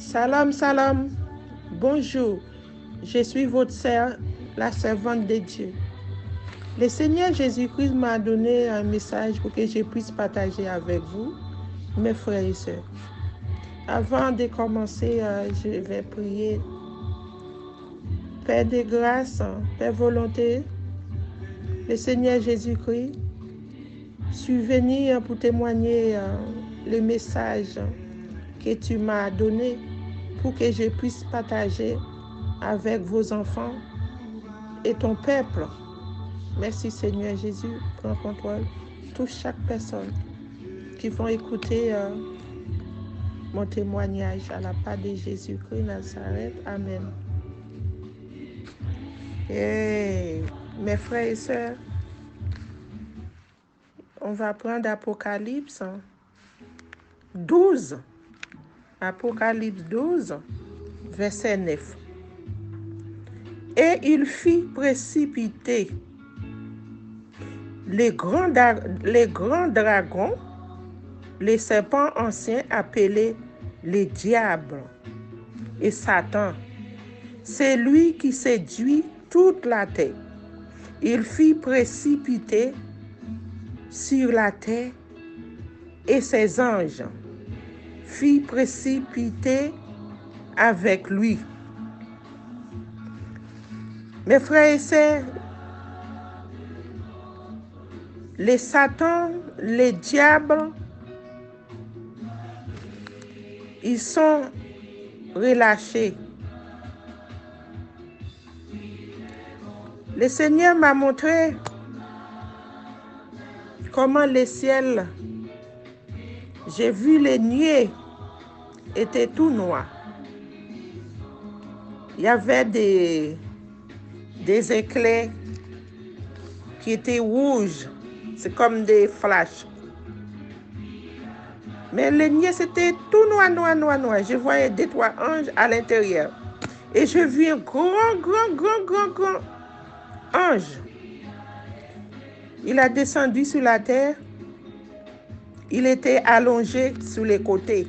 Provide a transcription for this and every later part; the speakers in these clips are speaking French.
Salam, salam. Bonjour. Je suis votre sœur, la servante de Dieu. Le Seigneur Jésus-Christ m'a donné un message pour que je puisse partager avec vous, mes frères et sœurs. Avant de commencer, je vais prier. Père de grâce, Père volonté, le Seigneur Jésus-Christ, je suis venu pour témoigner le message que tu m'as donné pour que je puisse partager avec vos enfants et ton peuple. Merci Seigneur Jésus, prends contrôle. Touche chaque personne qui vont écouter mon témoignage à la part de Jésus-Christ Nazareth. Amen. Et mes frères et sœurs, on va prendre Apocalypse 12. Apocalypse 12, verset 9. Et il fit précipiter les grands dragons, les serpents anciens appelés les diables et Satan. C'est lui qui séduit toute la terre. Il fit précipiter sur la terre et ses anges fit précipiter avec lui. Mes frères et sœurs, les Satan, les diables, ils sont relâchés. Le Seigneur m'a montré comment le ciel, j'ai vu les nuées étaient tout noirs. Il y avait des éclairs qui étaient rouges. C'est comme des flashs. Mais les nuées, c'était tout noir. Je voyais 2-3 anges à l'intérieur. Et je vis un grand ange. Il a descendu sur la terre. Il était allongé sur les côtés.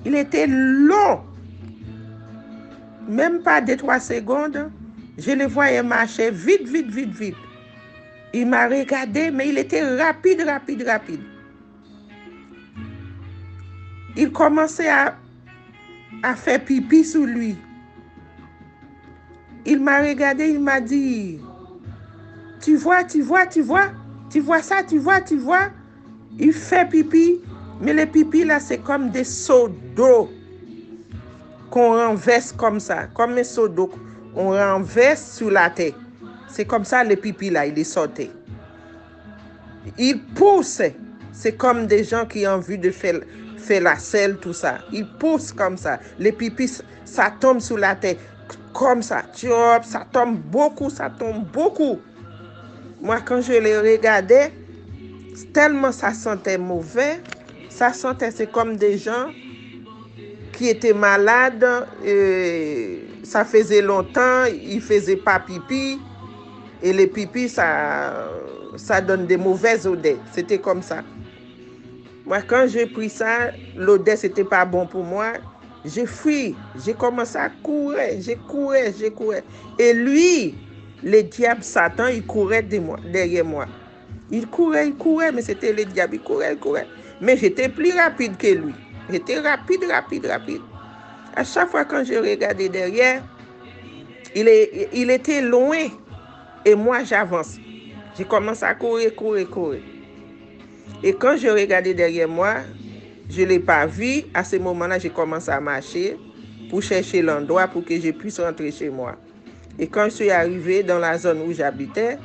Il était long. Même pas 2-3 secondes. Je le voyais marcher vite. Il m'a regardé, mais il était rapide. Il commençait à faire pipi sur lui. Il m'a regardé, il m'a dit, tu vois ça. Il fait pipi, mais les pipis là, c'est comme des seaux d'eau qu'on renverse comme ça, comme un seau d'eau. On renverse sur la terre. C'est comme ça, le pipi là, il est sorti. Il pousse. C'est comme des gens qui ont envie de faire la selle, tout ça. Il pousse comme ça. Les pipis, ça tombe sur la terre. Comme ça. Ça tombe beaucoup. Moi, quand je les regardais, tellement ça sentait mauvais. Ça sentait, c'est comme des gens qui étaient malades. Ça faisait longtemps, ils ne faisaient pas pipi. Et les pipis, ça donne des mauvaises odeurs. C'était comme ça. Moi, quand j'ai pris ça, l'odeur, c'était pas bon pour moi. J'ai fui. J'ai commencé à courir. J'ai courais. Et lui, le diable Satan, il courait derrière moi. Il courait, mais c'était le diable. Il courait. Mais j'étais plus rapide que lui. J'étais rapide. À chaque fois quand je regardais derrière, il était loin. Et moi, j'avance. J'ai commencé à courir. Et quand je regardais derrière moi, je ne l'ai pas vu. À ce moment-là, j'ai commencé à marcher pour chercher l'endroit pour que je puisse rentrer chez moi. Et quand je suis arrivée dans la zone où j'habitais,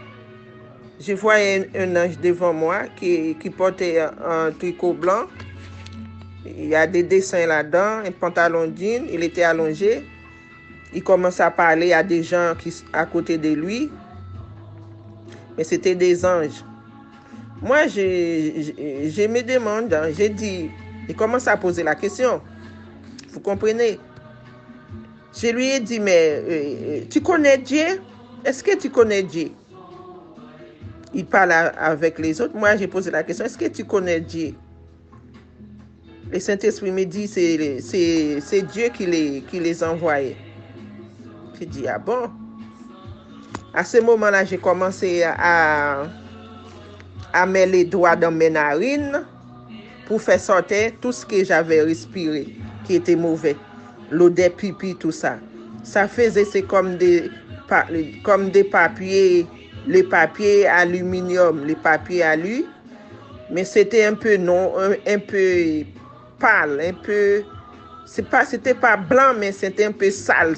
je voyais un ange devant moi qui portait un tricot blanc. Il y a des dessins là-dedans, un pantalon jean. Il était allongé. Il commençait à parler à des gens à côté de lui. Mais c'était des anges. Moi, je me demande, j'ai dit, il commence à poser la question. Vous comprenez? Je lui ai dit, mais tu connais Dieu? Est-ce que tu connais Dieu? Il parle avec les autres. Moi, j'ai posé la question, est-ce que tu connais Dieu? Le Saint-Esprit me dit c'est Dieu qui les envoyait. J'ai dit, ah bon? À ce moment-là, j'ai commencé à mettre les doigts dans mes narines pour faire sortir tout ce que j'avais respiré, qui était mauvais. L'odeur pipi, tout ça. Ça faisait, c'est comme des papiers, les papiers aluminium, les papiers alu, mais c'était un peu non, un peu pâle, un peu, c'était pas blanc, mais c'était un peu sale.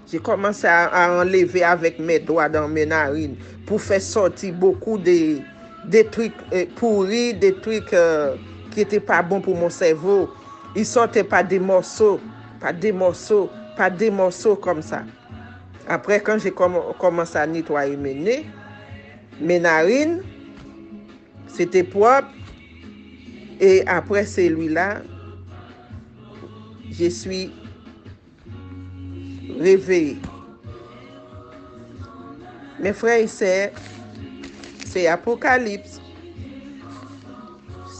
J'ai commencé à enlever avec mes doigts dans mes narines pour faire sortir beaucoup des trucs pourris, des trucs qui n'étaient pas bons pour mon cerveau. Ils sortaient pas des morceaux comme ça. Après, quand j'ai commencé à nettoyer mes narines, c'était propre. Et après celui-là, je suis réveillée. Mes frères et sœurs, c'est Apocalypse.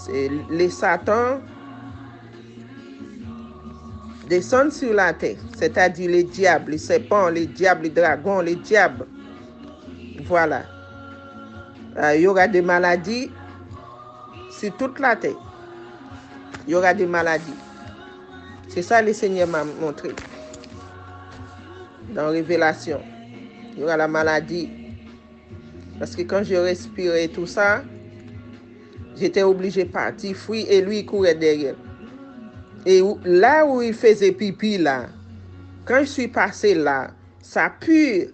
C'est les Satans descendent sur la terre, c'est-à-dire les diables, les serpents, les diables, les dragons, les diables. Voilà. Il y aura des maladies sur toute la terre. Il y aura des maladies. C'est ça que le Seigneur m'a montré dans Révélation. Il y aura la maladie. Parce que quand je respirais tout ça, j'étais obligé de partir, fuir, et lui, il courait derrière. Et là où il faisait pipi, là, quand je suis passé là, ça pue.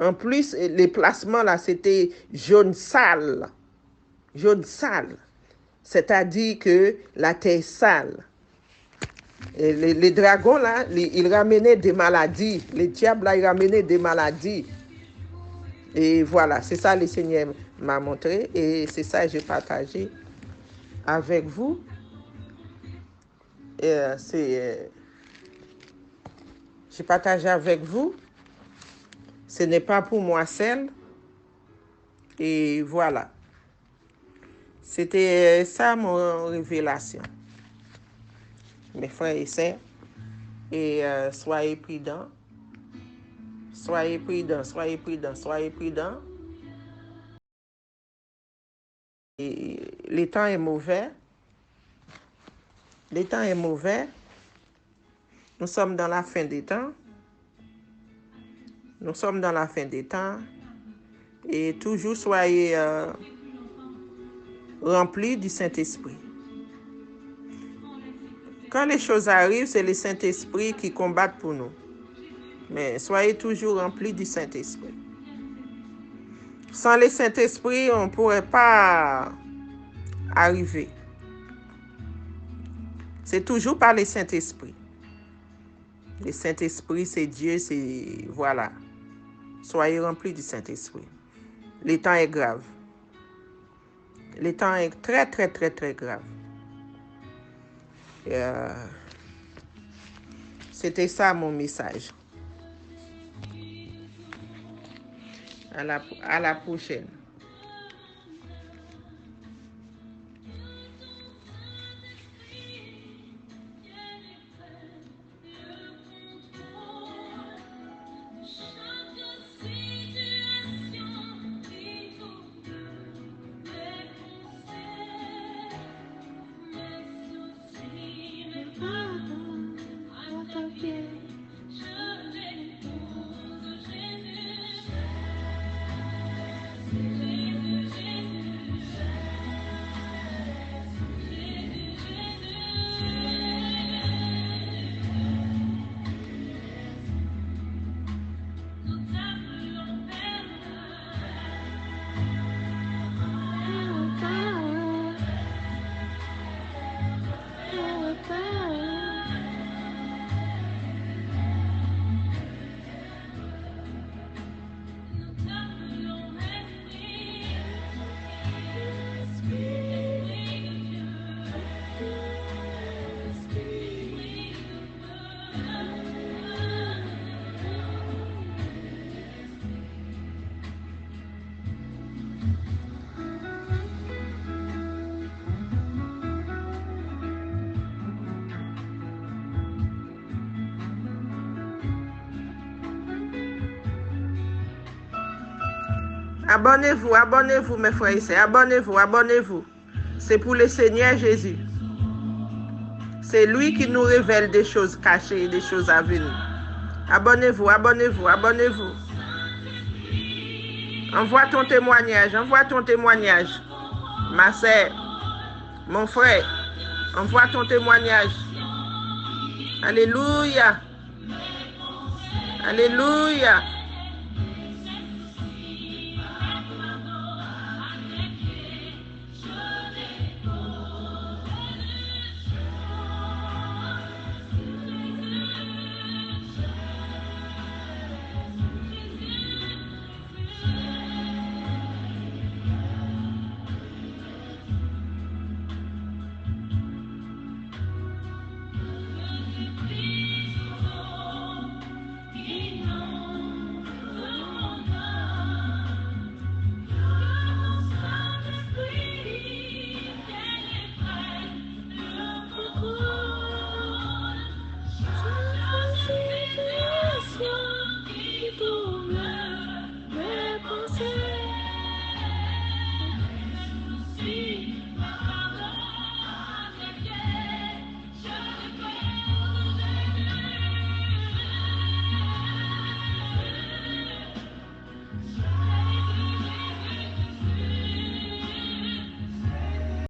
En plus, les placements, là, c'était jaune sale. Jaune sale. C'est-à-dire que la terre sale. Et les dragons, là, ils ramenaient des maladies. Les diables, là, ils ramenaient des maladies. Et voilà, c'est ça que le Seigneur m'a montré. Et c'est ça que j'ai partagé avec vous. J'ai partagé avec vous. Ce n'est pas pour moi seul. Et voilà. C'était ça mon révélation. Mes frères et sœurs. Et soyez prudents. Soyez prudents, soyez prudents, soyez prudents. Et le temps est mauvais. Le temps est mauvais. Nous sommes dans la fin des temps. Nous sommes dans la fin des temps. Et toujours soyez remplis du Saint-Esprit. Quand les choses arrivent, c'est le Saint-Esprit qui combat pour nous. Mais soyez toujours remplis du Saint-Esprit. Sans le Saint-Esprit, on ne pourrait pas arriver. C'est toujours par le Saint-Esprit. Le Saint-Esprit, c'est Dieu, c'est... Voilà. Soyez remplis du Saint-Esprit. Le temps est grave. Le temps est très, très, très, très grave. C'était ça mon message. À la prochaine. Abonnez-vous, abonnez-vous, mes frères et sœurs. Abonnez-vous, abonnez-vous. C'est pour le Seigneur Jésus. C'est lui qui nous révèle des choses cachées et des choses à venir. Abonnez-vous, abonnez-vous, abonnez-vous. Envoie ton témoignage, envoie ton témoignage. Ma sœur, mon frère, envoie ton témoignage. Alléluia. Alléluia.